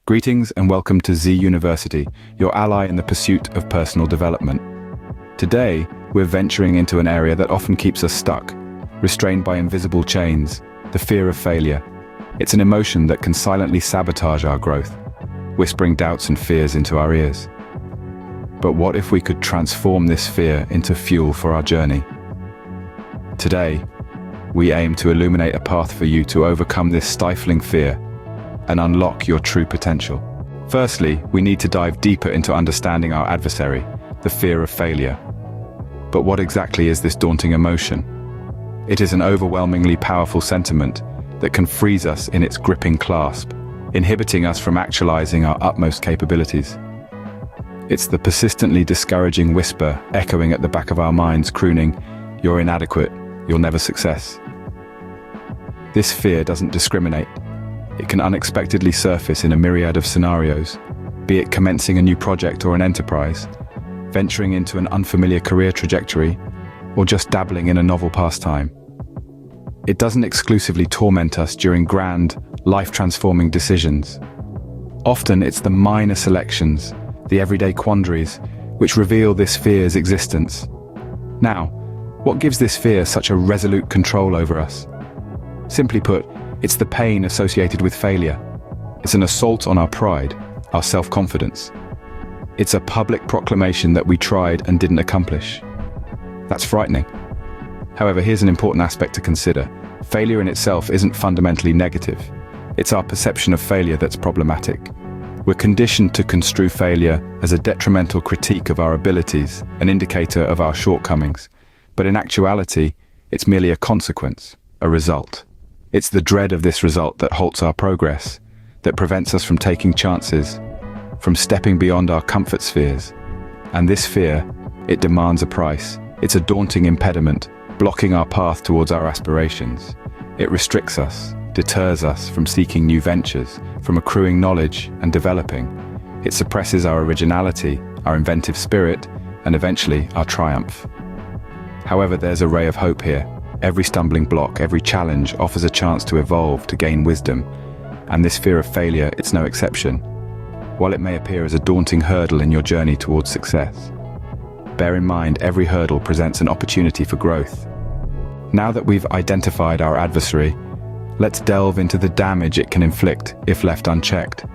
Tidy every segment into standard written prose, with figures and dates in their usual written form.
Greetings and welcome to Z University, your ally in the pursuit of personal development. Today, we're venturing into an area that often keeps us stuck, restrained by invisible chains, the fear of failure. It's an emotion that can silently sabotage our growth, whispering doubts and fears into our ears. But what if we could transform this fear into fuel for our journey? Today, we aim to illuminate a path for you to overcome this stifling fear and unlock your true potential. Firstly, we need to dive deeper into understanding our adversary, the fear of failure. But what exactly is this daunting emotion? It is an overwhelmingly powerful sentiment that can freeze us in its gripping clasp, inhibiting us from actualizing our utmost capabilities. It's the persistently discouraging whisper echoing at the back of our minds, crooning, "You're inadequate, you'll never success." This fear doesn't discriminate. It can unexpectedly surface in a myriad of scenarios, be it commencing a new project or an enterprise, venturing into an unfamiliar career trajectory, or just dabbling in a novel pastime. It doesn't exclusively torment us during grand, life-transforming decisions. Often it's the minor selections, the everyday quandaries, which reveal this fear's existence. Now, what gives this fear such a resolute control over us? Simply put, it's the pain associated with failure. It's an assault on our pride, our self-confidence. It's a public proclamation that we tried and didn't accomplish. That's frightening. However, here's an important aspect to consider. Failure in itself isn't fundamentally negative. It's our perception of failure that's problematic. We're conditioned to construe failure as a detrimental critique of our abilities, an indicator of our shortcomings. But in actuality, it's merely a consequence, a result. It's the dread of this result that halts our progress, that prevents us from taking chances, from stepping beyond our comfort spheres. And this fear, it demands a price. It's a daunting impediment, blocking our path towards our aspirations. It restricts us, deters us from seeking new ventures, from accruing knowledge and developing. It suppresses our originality, our inventive spirit, and eventually our triumph. However, there's a ray of hope here. Every stumbling block, every challenge offers a chance to evolve, to gain wisdom. And this fear of failure, it's no exception. While it may appear as a daunting hurdle in your journey towards success, bear in mind every hurdle presents an opportunity for growth. Now that we've identified our adversary, let's delve into the damage it can inflict if left unchecked.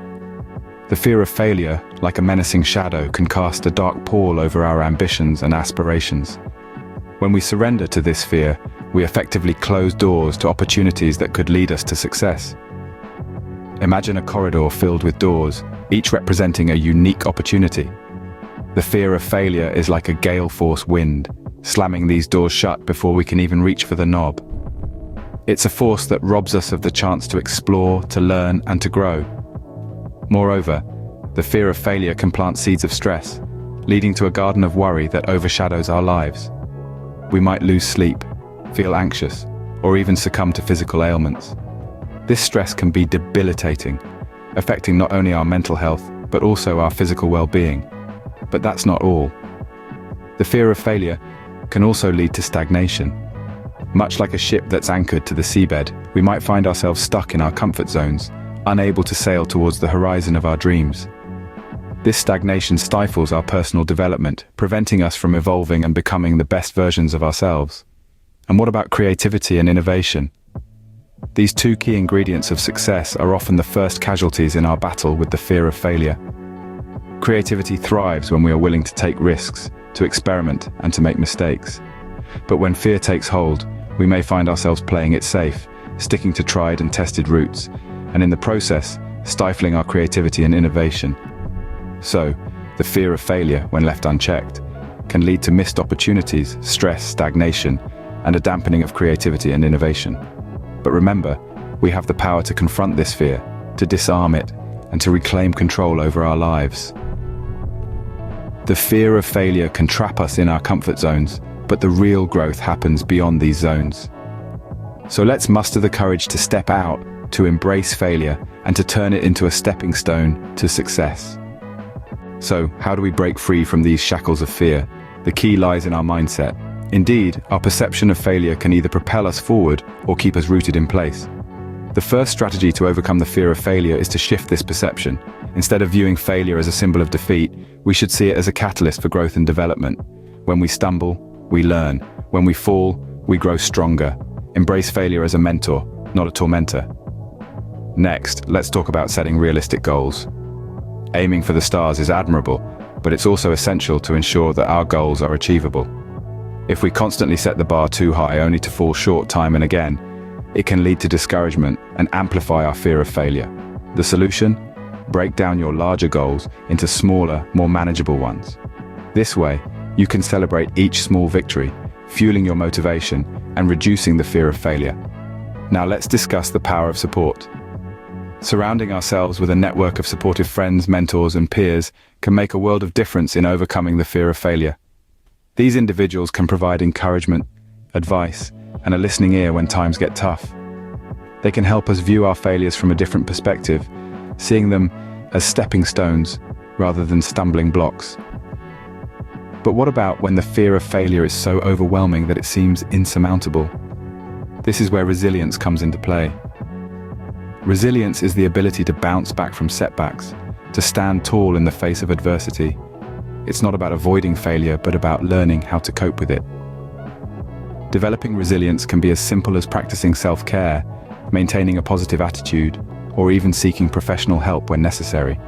The fear of failure, like a menacing shadow, can cast a dark pall over our ambitions and aspirations. When we surrender to this fear, we effectively close doors to opportunities that could lead us to success. Imagine a corridor filled with doors, each representing a unique opportunity. The fear of failure is like a gale-force wind, slamming these doors shut before we can even reach for the knob. It's a force that robs us of the chance to explore, to learn, and to grow. Moreover, the fear of failure can plant seeds of stress, leading to a garden of worry that overshadows our lives. We might lose sleep, feel anxious, or even succumb to physical ailments. This stress can be debilitating, affecting not only our mental health, but also our physical well-being. But that's not all. The fear of failure can also lead to stagnation. Much like a ship that's anchored to the seabed, we might find ourselves stuck in our comfort zones, unable to sail towards the horizon of our dreams. This stagnation stifles our personal development, preventing us from evolving and becoming the best versions of ourselves. And what about creativity and innovation? These two key ingredients of success are often the first casualties in our battle with the fear of failure. Creativity thrives when we are willing to take risks, to experiment, and to make mistakes. But when fear takes hold, we may find ourselves playing it safe, sticking to tried and tested routes, and in the process, stifling our creativity and innovation. So, the fear of failure, when left unchecked, can lead to missed opportunities, stress, stagnation, and a dampening of creativity and innovation. But remember, we have the power to confront this fear, to disarm it, and to reclaim control over our lives. The fear of failure can trap us in our comfort zones, but the real growth happens beyond these zones. So let's muster the courage to step out, to embrace failure, and to turn it into a stepping stone to success. So, how do we break free from these shackles of fear? The key lies in our mindset. Indeed, our perception of failure can either propel us forward or keep us rooted in place. The first strategy to overcome the fear of failure is to shift this perception. Instead of viewing failure as a symbol of defeat, we should see it as a catalyst for growth and development. When we stumble, we learn. When we fall, we grow stronger. Embrace failure as a mentor, not a tormentor. Next, let's talk about setting realistic goals. Aiming for the stars is admirable, but it's also essential to ensure that our goals are achievable. If we constantly set the bar too high only to fall short time and again, it can lead to discouragement and amplify our fear of failure. The solution? Break down your larger goals into smaller, more manageable ones. This way, you can celebrate each small victory, fueling your motivation and reducing the fear of failure. Now let's discuss the power of support. Surrounding ourselves with a network of supportive friends, mentors, and peers can make a world of difference in overcoming the fear of failure. These individuals can provide encouragement, advice, and a listening ear when times get tough. They can help us view our failures from a different perspective, seeing them as stepping stones rather than stumbling blocks. But what about when the fear of failure is so overwhelming that it seems insurmountable? This is where resilience comes into play. Resilience is the ability to bounce back from setbacks, to stand tall in the face of adversity. It's not about avoiding failure, but about learning how to cope with it. Developing resilience can be as simple as practicing self-care, maintaining a positive attitude, or even seeking professional help when necessary.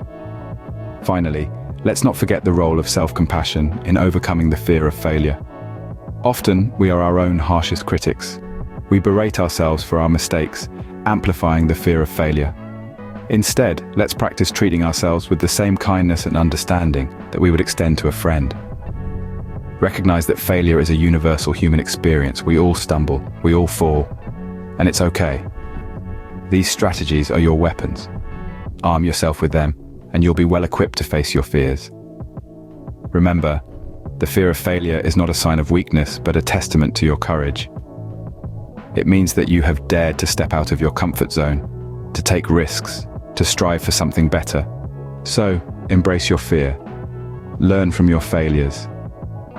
Finally, let's not forget the role of self-compassion in overcoming the fear of failure. Often, we are our own harshest critics. We berate ourselves for our mistakes, amplifying the fear of failure. Instead, let's practice treating ourselves with the same kindness and understanding that we would extend to a friend. Recognize that failure is a universal human experience. We all stumble, we all fall, and it's okay. These strategies are your weapons. Arm yourself with them, and you'll be well equipped to face your fears. Remember, the fear of failure is not a sign of weakness, but a testament to your courage. It means that you have dared to step out of your comfort zone, to take risks, to strive for something better. So, embrace your fear. Learn from your failures.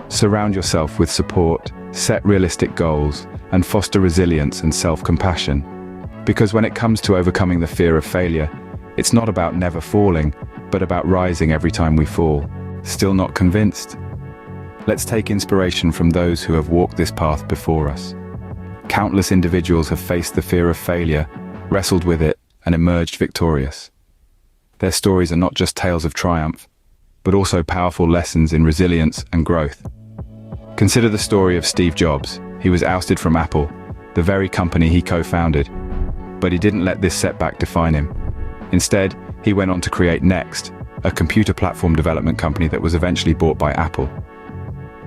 Surround yourself with support, set realistic goals, and foster resilience and self-compassion. Because when it comes to overcoming the fear of failure, it's not about never falling, but about rising every time we fall. Still not convinced? Let's take inspiration from those who have walked this path before us. Countless individuals have faced the fear of failure, wrestled with it, and emerged victorious. Their stories are not just tales of triumph, but also powerful lessons in resilience and growth. Consider the story of Steve Jobs. He was ousted from Apple, the very company he co-founded. But he didn't let this setback define him. Instead, he went on to create Next, a computer platform development company that was eventually bought by Apple.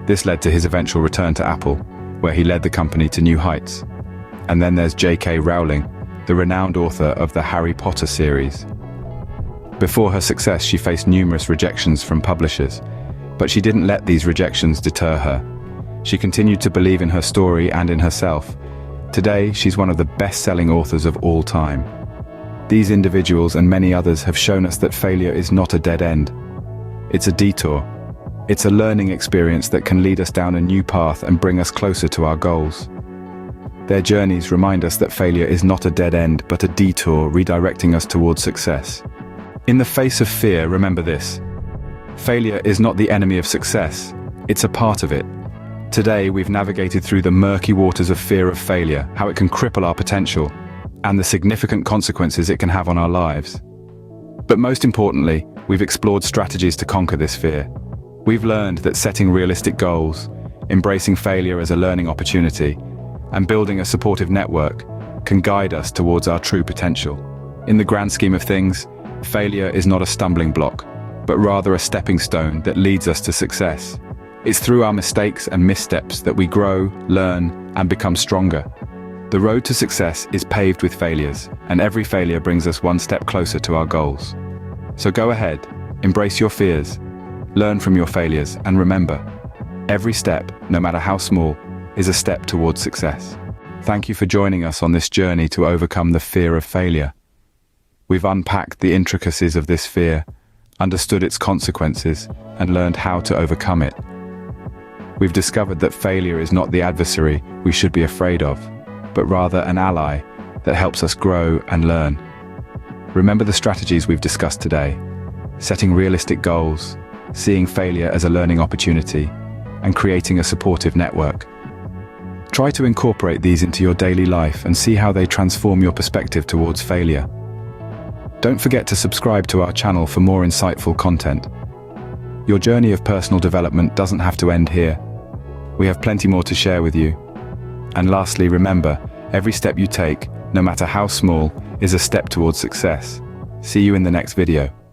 This led to his eventual return to Apple, where he led the company to new heights. And then there's J.K. Rowling, the renowned author of the Harry Potter series. Before her success, she faced numerous rejections from publishers, but she didn't let these rejections deter her. She continued to believe in her story and in herself. Today, she's one of the best-selling authors of all time. These individuals and many others have shown us that failure is not a dead end. It's a detour. It's a learning experience that can lead us down a new path and bring us closer to our goals. Their journeys remind us that failure is not a dead end, but a detour redirecting us towards success. In the face of fear, remember this: failure is not the enemy of success, it's a part of it. Today, we've navigated through the murky waters of fear of failure, how it can cripple our potential, and the significant consequences it can have on our lives. But most importantly, we've explored strategies to conquer this fear. We've learned that setting realistic goals, embracing failure as a learning opportunity, and building a supportive network can guide us towards our true potential. In the grand scheme of things, failure is not a stumbling block, but rather a stepping stone that leads us to success. It's through our mistakes and missteps that we grow, learn, and become stronger. The road to success is paved with failures, and every failure brings us one step closer to our goals. So go ahead, embrace your fears, learn from your failures, and remember, every step, no matter how small, is a step towards success. Thank you for joining us on this journey to overcome the fear of failure. We've unpacked the intricacies of this fear, understood its consequences, and learned how to overcome it. We've discovered that failure is not the adversary we should be afraid of, but rather an ally that helps us grow and learn. Remember the strategies we've discussed today. setting realistic goals, seeing failure as a learning opportunity, and creating a supportive network. Try to incorporate these into your daily life and see how they transform your perspective towards failure. Don't forget to subscribe to our channel for more insightful content. Your journey of personal development doesn't have to end here. We have plenty more to share with you. And lastly, remember, every step you take, no matter how small, is a step towards success. See you in the next video.